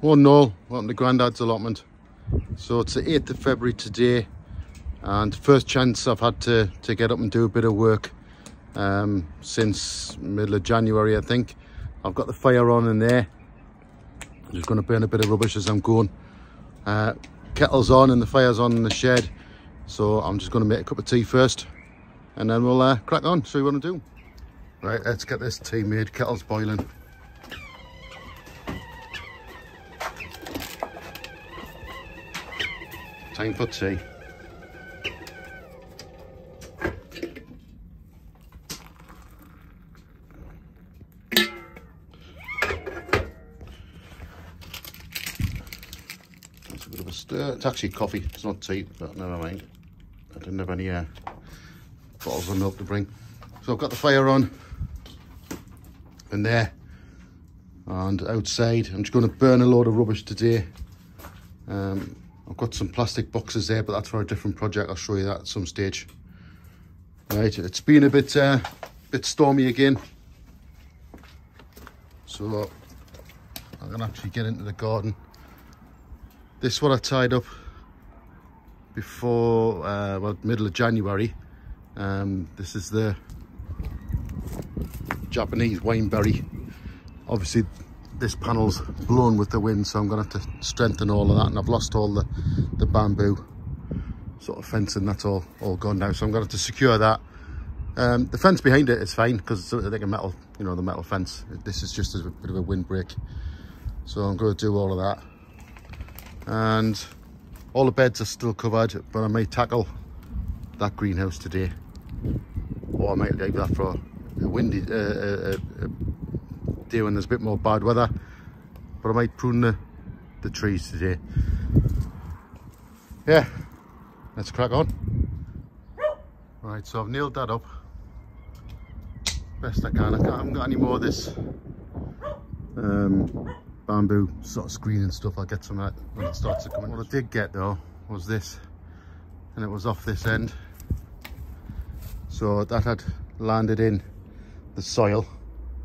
Oh no, welcome to Grandad's Allotment. So it's the 8th of February today, and first chance I've had to get up and do a bit of work since middle of January, I think. I've got the fire on in there. I'm just going to burn a bit of rubbish as I'm going. Kettle's on and the fire's on in the shed, so I'm just going to make a cup of tea first and then we'll crack on, show you what I'm doing. Right, let's get this tea made. Kettle's boiling. Time for tea. That's a bit of a stir. It's actually coffee, it's not tea, but never mind. I didn't have any bottles of milk to bring. So I've got the fire on in there and outside. I'm just going to burn a load of rubbish today. I've got some plastic boxes there, but that's for a different project. I'll show you that at some stage. Right, it's been a bit stormy again, so I'm gonna actually get into the garden. This is what I tied up before, well, middle of January. This is the Japanese wineberry. Obviously this panel's blown with the wind, so I'm gonna have to strengthen all of that, and I've lost all the bamboo sort of fencing. That's all gone now, so I'm gonna have to secure that. The fence behind it is fine because it's like a metal, you know, the metal fence. This is just a bit of a windbreak, so I'm going to do all of that. And all the beds are still covered, but I may tackle that greenhouse today, or I might leave that for a windy day when there's a bit more bad weather, but I might prune the trees today. Yeah, let's crack on. Right, so I've nailed that up best I can. I haven't got any more of this bamboo sort of screen and stuff. I'll get some of that when it starts to come in. What I did get though was this, and it was off this end, so that had landed in the soil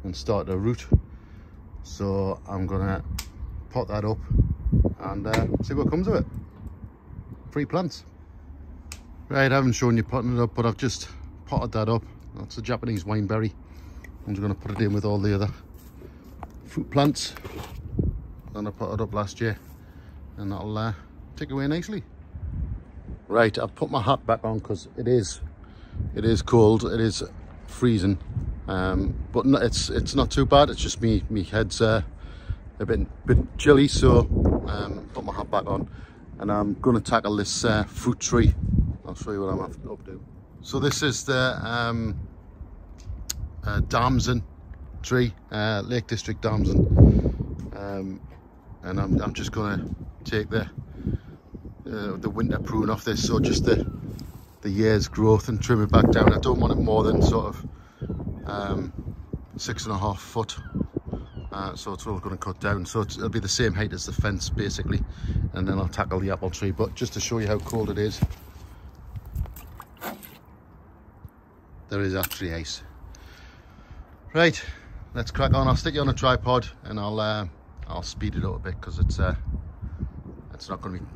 and started to root. So I'm gonna pot that up and see what comes of it. Free plants. Right, I haven't shown you potting it up, but I've just potted that up. That's a Japanese wineberry. I'm just going to put it in with all the other fruit plants that I potted up last year, and that'll take away nicely. Right, I've put my hat back on because it is cold. It is freezing, but no, it's not too bad. It's just me head's a bit chilly, so put my hat back on, and I'm going to tackle this fruit tree. I'll show you what I'm up to. So this is the Damson tree, Lake District Damson, and I'm just going to take the winter prune off this, so just the year's growth, and trim it back down. I don't want it more than sort of 6.5 foot, so it's all going to cut down, so it'll be the same height as the fence basically, and then I'll tackle the apple tree. But just to show you how cold it is, there is actually ice. Right, let's crack on. I'll stick you on a tripod and I'll speed it up a bit because it's not going to be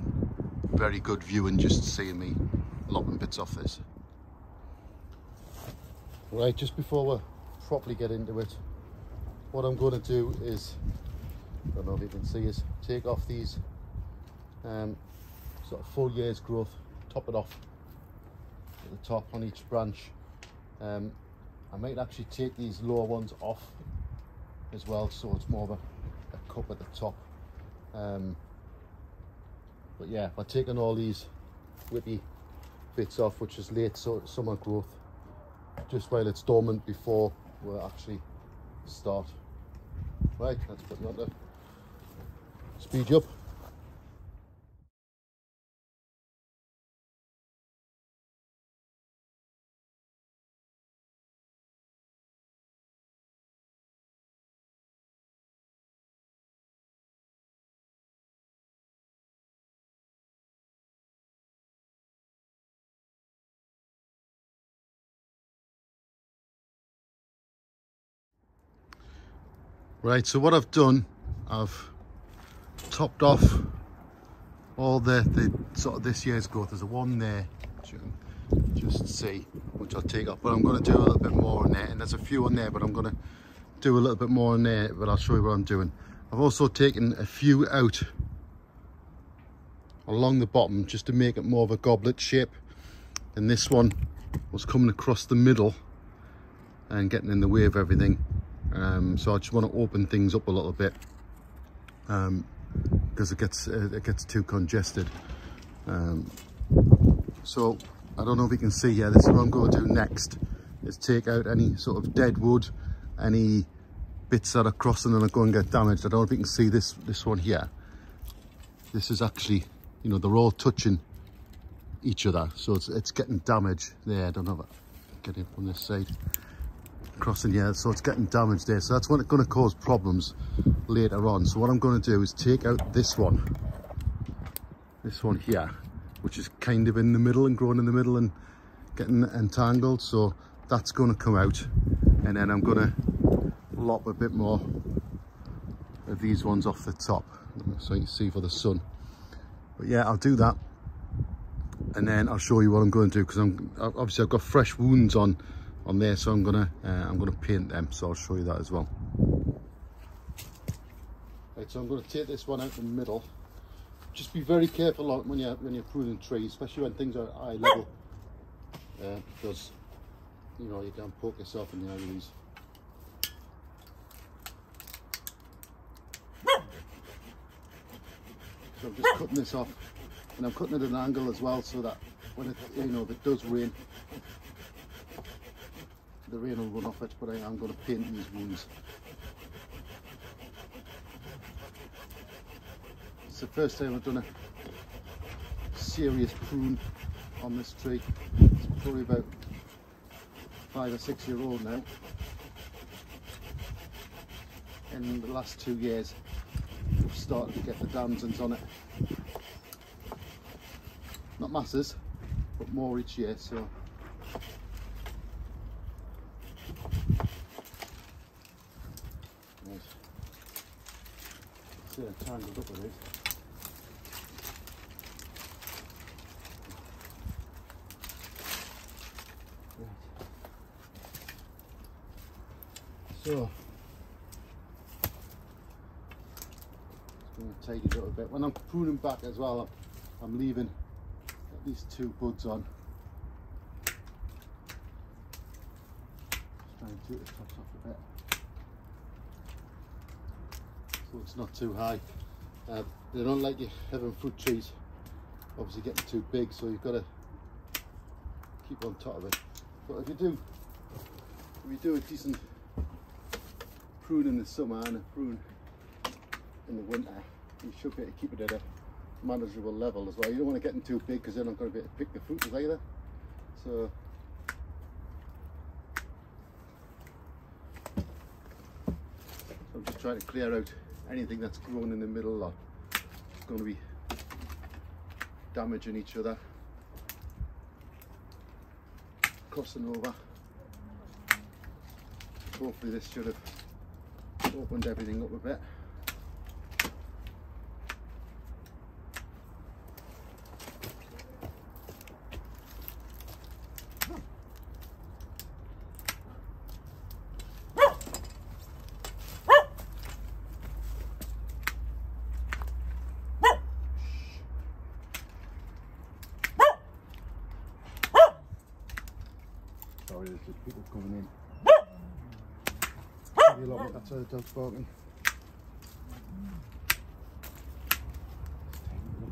very good viewing just seeing me lopping bits off this. Right, just before we properly get into it, what I'm going to do is, I don't know if you can see, is take off these sort of full year's growth, top it off at the top on each branch. I might actually take these lower ones off as well, so it's more of a cup at the top. But yeah, by taking all these whippy bits off, which is late summer growth, just while it's dormant before we'll actually start. Right, let's put you on to speed you up. Right, so what I've done, I've topped off all the sort of this year's growth. There's a one there, which you can just see, which I'll take off, but I'm going to do a little bit more on there, and there's a few on there, but I'm going to do a little bit more on there, but I'll show you what I'm doing. I've also taken a few out along the bottom just to make it more of a goblet shape, and this one was coming across the middle and getting in the way of everything. So I just want to open things up a little bit, because it gets too congested. So I don't know if you can see here, this is what I'm going to do next, is take out any sort of dead wood, any bits that are crossing and are going to get damaged. I don't know if you can see this one here. This is actually, you know, they're all touching each other, so it's getting damaged there. I don't know if I can get it from this side, crossing here, so it's getting damaged there, so that's when it's going to cause problems later on. So what I'm going to do is take out this one here, which is kind of in the middle and growing in the middle and getting entangled, so that's going to come out, and then I'm going to lop a bit more of these ones off the top so you can see for the sun. But yeah, I'll do that, and then I'll show you what I'm going to do, because obviously I've got fresh wounds on there, so I'm gonna paint them, so I'll show you that as well. Right, so I'm going to take this one out in the middle. Just be very careful when you're pruning trees, especially when things are at eye level, because you know you can poke yourself in the eye with these. So I'm just cutting this off, and I'm cutting it at an angle as well, so that when it, you know, if it does rain, the rain will run off it. But I'm going to paint these wounds. It's the first time I've done a serious prune on this tree. It's probably about 5 or 6 years old now. In the last 2 years, we've started to get the Damsons on it. Not masses, but more each year. So right. See how tangled up it is. So I'm going to tidy it up a bit. When I'm pruning back as well, I'm leaving at least 2 buds on. Just try and take the tops off a bit, so it's not too high. They don't like you having fruit trees obviously getting too big, so you've got to keep on top of it. But if you do a decent prune in the summer and a prune in the winter, you should be able to keep it at a manageable level as well. You don't want to get them too big, because they're not going to be able to pick the fruit either. So I'm just trying to clear out anything that's grown in the middle or it's going to be damaging each other, crossing over. Hopefully this should have opened everything up a bit. Sorry, there's just people coming in. Allotment, that's how the dog's barking.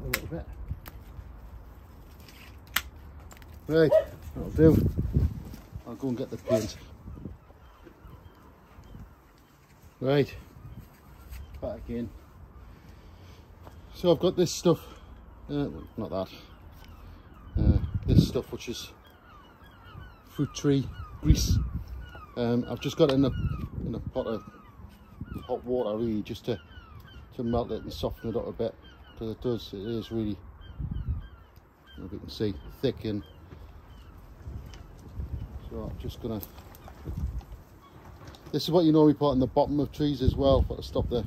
A little bit. Right, that'll do. I'll go and get the paint. Right, back in. So I've got this stuff, not that, this stuff which is fruit tree grease. I've just got it in a pot of hot water, really, just to melt it and soften it up a bit, because it is really, if you can see, thick. And so I'm just gonna, this is what you normally put on the bottom of trees as well, to stop the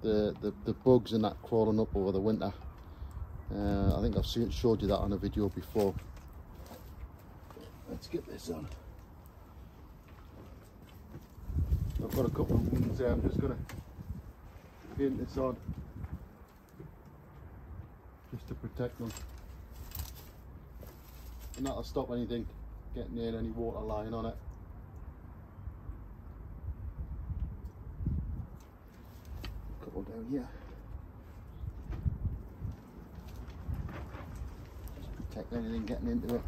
the bugs and that crawling up over the winter. I think I've showed you that on a video before. Let's get this on. I've got a couple of wounds there. I'm just going to paint this on just to protect them, and that'll stop anything getting in, any water lying on it. A couple down here. Just protect anything getting into it.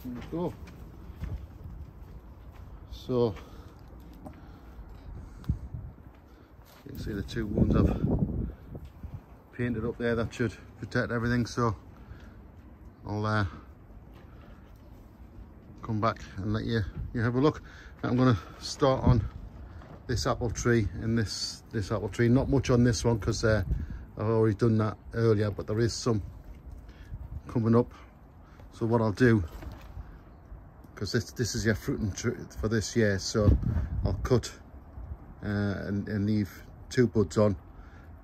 There we go. So you can see the two wounds I've painted up there. That should protect everything. So I'll come back and let you have a look. I'm going to start on this apple tree and this apple tree. Not much on this one because I've already done that earlier, but there is some coming up. So what I'll do, because this is your fruiting tree for this year, so I'll cut and leave 2 buds on,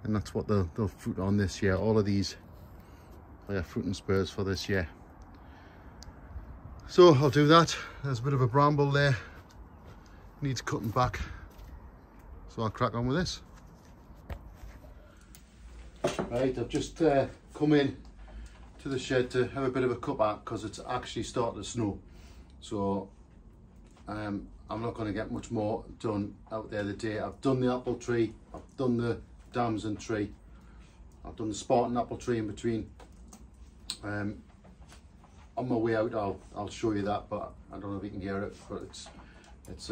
and that's what they'll fruit on this year. All of these are your fruiting spurs for this year. So I'll do that. There's a bit of a bramble there, needs cutting back, so I'll crack on with this. Right, I've just come in to the shed to have a bit of a cut back because it's actually starting to snow. So I'm not going to get much more done out there today. I've done the apple tree, I've done the Damson tree, I've done the Spartan apple tree in between. On my way out I'll show you that, but I don't know if you can hear it, but it's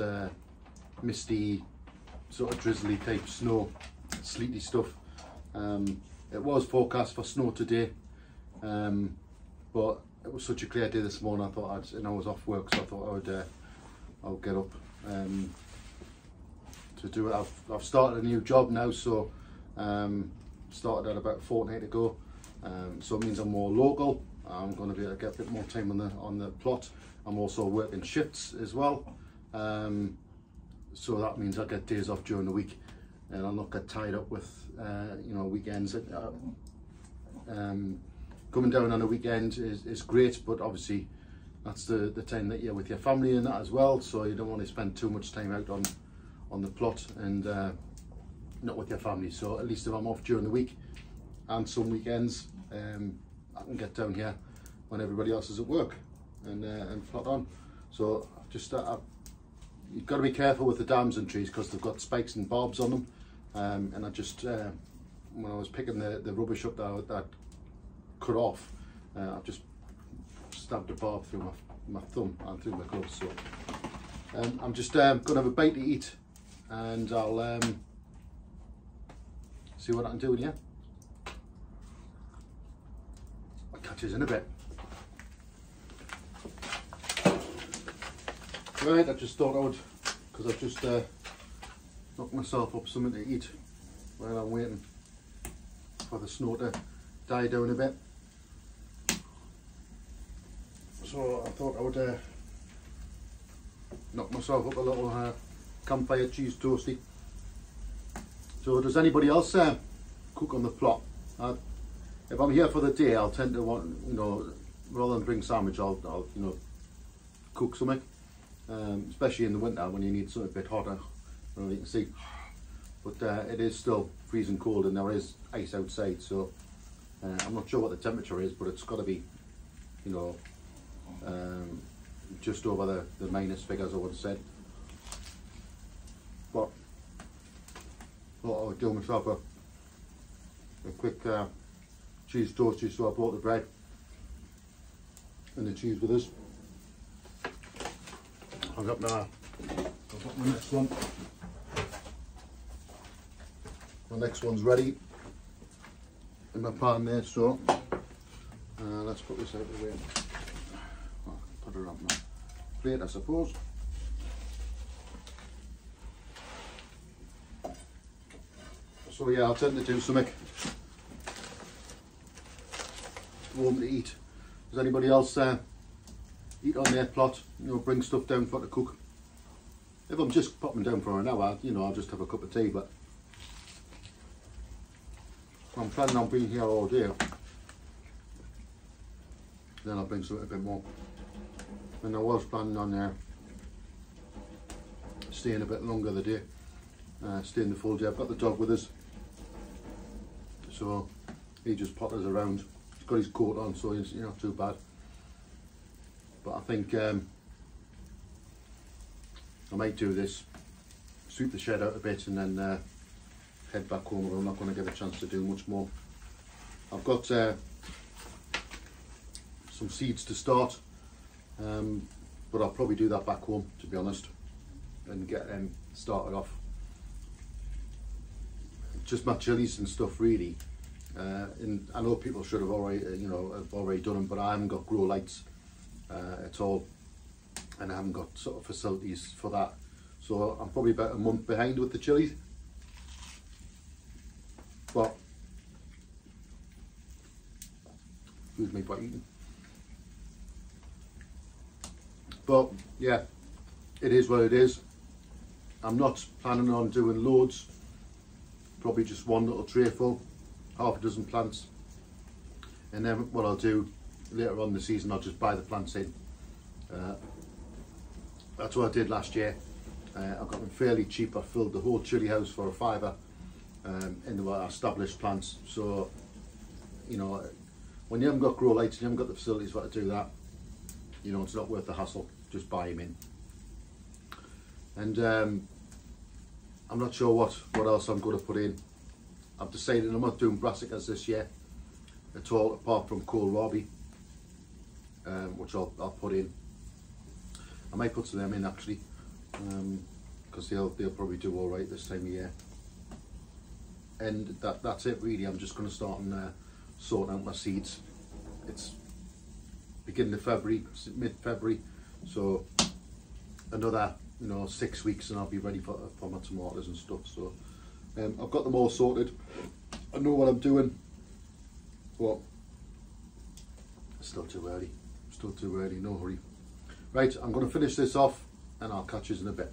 misty, sort of drizzly type snow, sleety stuff. It was forecast for snow today, but it was such a clear day this morning. I thought I was off work, so I thought I'll get up to do it. I've started a new job now, so started at about a fortnight ago. So it means I'm more local. I'm going to be able to get a bit more time on the plot. I'm also working shifts as well, so that means I get days off during the week, and I'll not get tied up with you know, weekends. Coming down on a weekend is great, but obviously that's the time that you're with your family and that as well, so you don't want to spend too much time out on the plot and not with your family. So at least if I'm off during the week and some weekends, I can get down here when everybody else is at work and plot on. So just you've got to be careful with the Damson trees because they've got spikes and barbs on them, and I just when I was picking the rubbish up that cut off, I've just stabbed a barb through my thumb and through my gloves. So I'm just gonna have a bite to eat, and I'll see what I can do in here. I'll catch you in a bit. Right, I just thought I would, because I've just knocked myself up something to eat while I'm waiting for the snow to die down a bit. So I thought I would knock myself up a little campfire cheese toasty. So does anybody else cook on the plot? If I'm here for the day, I'll tend to want, you know, rather than bring sandwich, I'll you know, cook something. Especially in the winter when you need something a bit hotter. I don't know if you can see, but it is still freezing cold and there is ice outside, so I'm not sure what the temperature is, but it's got to be, you know, just over the minus figures I would have said. But thought I would do myself a quick cheese toasty, so I brought the bread and the cheese with us. I've got my next one. My next one's ready in my pan there, so let's put this out of the way. I'll put it on my plate, I suppose. So yeah, I'll tend to do something warm to eat. Does anybody else eat on their plot, you know, bring stuff down for to cook. If I'm just popping down for an hour, you know, I'll just have a cup of tea, but if I'm planning on being here all day, then I'll bring something a bit more. And I was planning on staying a bit longer the day, staying the full day. I've got the dog with us, so he just potters around. He's got his coat on, so he's not too bad. But I think I might do this, sweep the shed out a bit, and then head back home. I'm not going to get a chance to do much more. I've got some seeds to start, but I'll probably do that back home, to be honest, and get them started off. Just my chilies and stuff, really. And I know people should have already, have already done them, but I haven't got grow lights at all, and I haven't got sort of facilities for that. So I'm probably about a month behind with the chilies. But excuse me for eating. But yeah, it is what it is. I'm not planning on doing loads. Probably just one little tray full, half a dozen plants, and then what I'll do later on in the season, I'll just buy the plants in. That's what I did last year. I got them fairly cheap. I filled the whole chili house for a £5 in the established plants. So, you know, when you haven't got grow lights and you haven't got the facilities for to do that, you know, it's not worth the hassle. Just buy them in. And I'm not sure what else I'm going to put in. I've decided I'm not doing brassicas this year at all, apart from kohlrabi, which I'll put in. I might put some of them in actually, because they'll probably do all right this time of year. And that's it really. I'm just going to start and sorting out my seeds. It's beginning of February, mid-February, so another 6 weeks and I'll be ready for my tomatoes and stuff. So I've got them all sorted. I know what I'm doing, but it's still too early. Still too early, no hurry. Right, I'm going to finish this off and I'll catch you in a bit.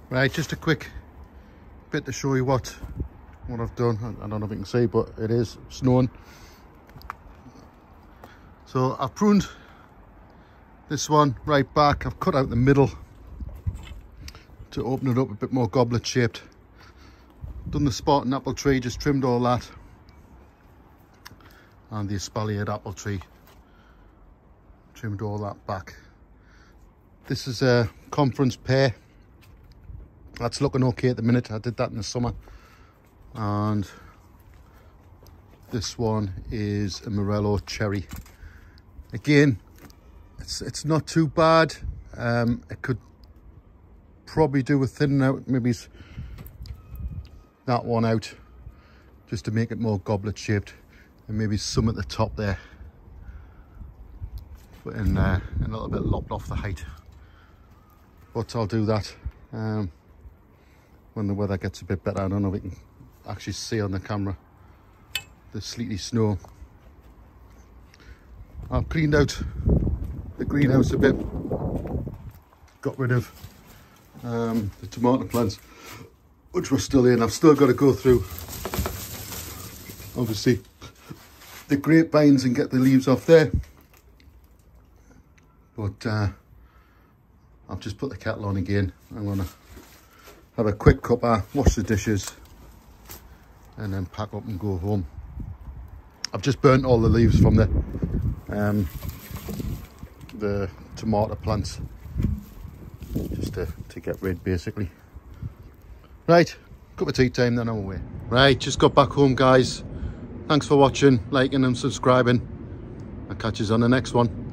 Right, just a quick bit to show you what I've done. I don't know if you can see, but it is snowing. So I've pruned this one right back. I've cut out the middle to open it up a bit more goblet shaped. Done the Spartan apple tree, just trimmed all that, and the espaliered apple tree, trimmed all that back. This is a conference pear. That's looking okay at the minute. I did that in the summer. And this one is a Morello cherry. Again, it's not too bad. It could probably do with thinning out maybe that one out, just to make it more goblet shaped, and maybe some at the top there, but in a little bit lopped off the height. But I'll do that when the weather gets a bit better. I don't know if we can actually see on the camera the sleety snow. I've cleaned out the greenhouse a bit, got rid of the tomato plants which were still in. I've still got to go through obviously the grapevines and get the leaves off there, but I've just put the kettle on again. I'm gonna have a quick cuppa, wash the dishes, and then pack up and go home. I've just burnt all the leaves from the tomato plants, just to get rid basically. Right, cup of tea time, then I'm away. Right, just got back home guys. Thanks for watching, liking and subscribing. I'll catch you on the next one.